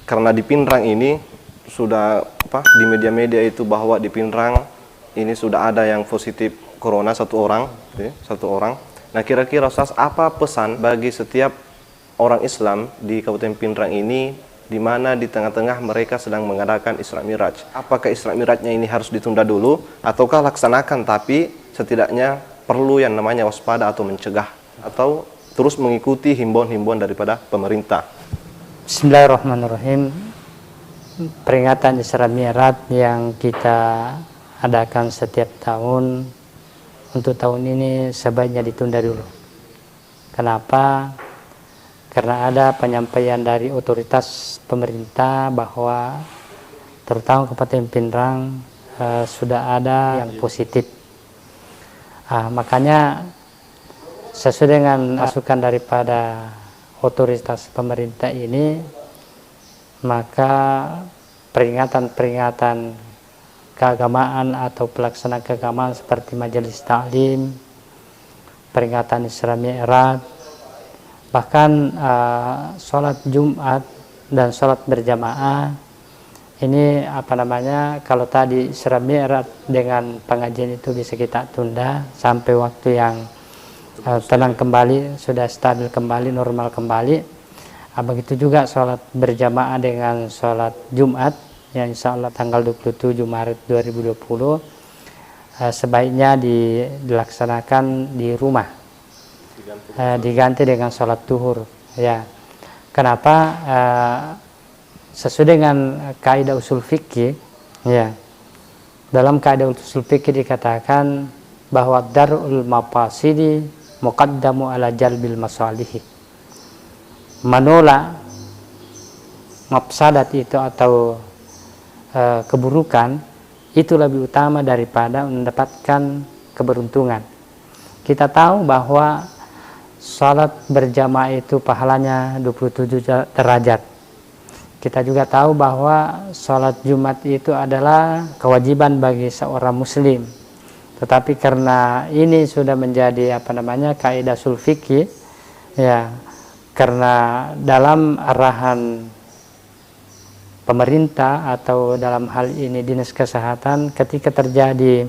karena di Pinrang ini sudah di media-media itu bahwa di Pinrang ini sudah ada yang positif corona satu orang. Nah, kira-kira Ustaz, apa pesan bagi setiap orang Islam di Kabupaten Pinrang ini, di mana di tengah-tengah mereka sedang mengadakan Isra Miraj? Apakah Isra Mirajnya ini harus ditunda dulu, ataukah laksanakan tapi setidaknya perlu yang namanya waspada atau mencegah, atau terus mengikuti himbauan-himbauan daripada pemerintah? Bismillahirrahmanirrahim. Peringatan Isra Miraj yang kita adakan setiap tahun, untuk tahun ini sebaiknya ditunda dulu. Kenapa? Karena ada penyampaian dari otoritas pemerintah bahwa terutama Kabupaten Pinrang sudah ada yang positif. Makanya sesuai dengan masukan daripada otoritas pemerintah ini, maka peringatan-peringatan keagamaan atau pelaksanaan keagamaan seperti majelis taklim, peringatan Isra Mi'raj, bahkan sholat Jumat dan sholat berjamaah ini kalau tadi Isra Mi'raj dengan pengajian itu bisa kita tunda sampai waktu yang tenang kembali, sudah stabil kembali, normal kembali. Begitu juga sholat berjamaah dengan sholat Jumat yang insya Allah tanggal 27 Maret 2020 sebaiknya dilaksanakan di rumah, diganti dengan sholat duhur. Ya, kenapa? Sesuai dengan kaidah usul fikih, ya, dalam kaidah usul fikih dikatakan bahwa darul mafasidi muqaddamu ala jalbil masalihi. Menolak mafsadat itu atau keburukan itu lebih utama daripada mendapatkan keberuntungan. Kita tahu bahwa salat berjamaah itu pahalanya 27 derajat. Kita juga tahu bahwa salat Jumat itu adalah kewajiban bagi seorang muslim. Tetapi karena ini sudah menjadi kaidah usul fikih, ya, karena dalam arahan pemerintah atau dalam hal ini dinas kesehatan, ketika terjadi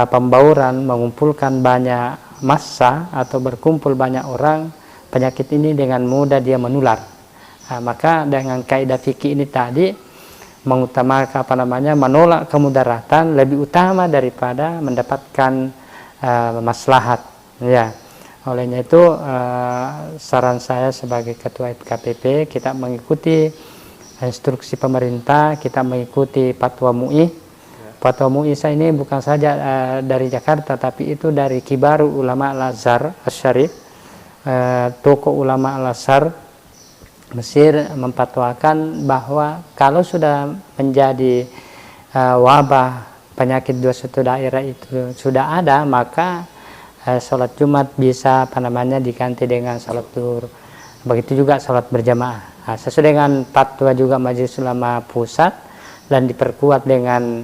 pembauran, mengumpulkan banyak massa atau berkumpul banyak orang, penyakit ini dengan mudah dia menular. Maka dengan kaidah fikih ini tadi mengutamakan menolak kemudaratan lebih utama daripada mendapatkan maslahat. Ya, olehnya itu saran saya sebagai ketua FKPP, kita mengikuti instruksi pemerintah, kita mengikuti fatwa MUI. Fatwa MUI saya ini bukan saja dari Jakarta, tapi itu dari Kibaru Ulama Al-Azhar Asy-Syarif, tokoh ulama Al-Azhar Mesir, memfatwakan bahwa kalau sudah menjadi wabah penyakit 21 daerah itu sudah ada, maka sholat Jumat bisa diganti dengan sholat duhur. Begitu juga sholat berjamaah. Sesuai dengan fatwa juga Majelis Ulama Pusat dan diperkuat dengan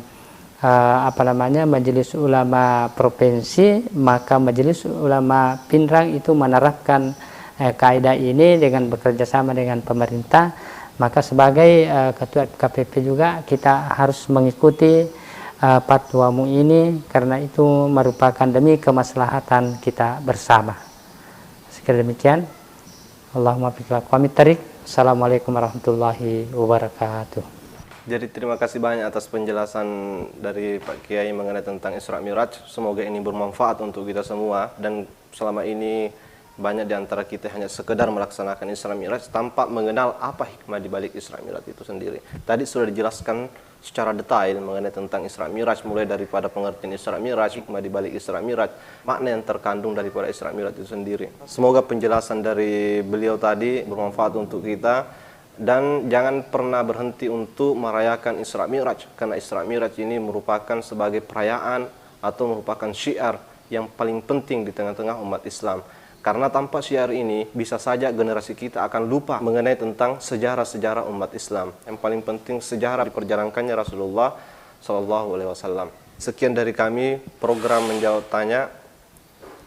Majelis Ulama Provinsi, maka Majelis Ulama Pinrang itu menerapkan kaidah ini dengan bekerja sama dengan pemerintah. Maka sebagai ketua KPP juga kita harus mengikuti fatwa MUI ini, karena itu merupakan demi kemaslahatan kita bersama. Sekali demikian, Allahumma biqla qamit tarik. Assalamualaikum warahmatullahi wabarakatuh. Jadi terima kasih banyak atas penjelasan dari Pak Kiai mengenai tentang Isra Miraj. Semoga ini bermanfaat untuk kita semua, dan selama ini banyak di antara kita hanya sekedar melaksanakan Isra Miraj tanpa mengenal apa hikmah di balik Isra Miraj itu sendiri. Tadi sudah dijelaskan secara detail mengenai tentang Isra Miraj, mulai daripada pengertian Isra Miraj, hikmah di balik Isra Miraj, makna yang terkandung daripada Isra Miraj itu sendiri. Semoga penjelasan dari beliau tadi bermanfaat untuk kita, dan jangan pernah berhenti untuk merayakan Isra Miraj, karena Isra Miraj ini merupakan sebagai perayaan atau merupakan syiar yang paling penting di tengah-tengah umat Islam. Karena tanpa syiar ini, bisa saja generasi kita akan lupa mengenai tentang sejarah-sejarah umat Islam. Yang paling penting sejarah diperjalankannya Rasulullah SAW. Sekian dari kami, program Menjawab Tanya.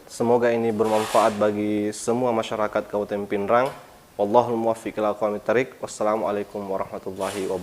Semoga ini bermanfaat bagi semua masyarakat Kabupaten Pinrang. Wallahul muwaffiq ila aqwamit thariq. Wassalamualaikum warahmatullahi wabarakatuh.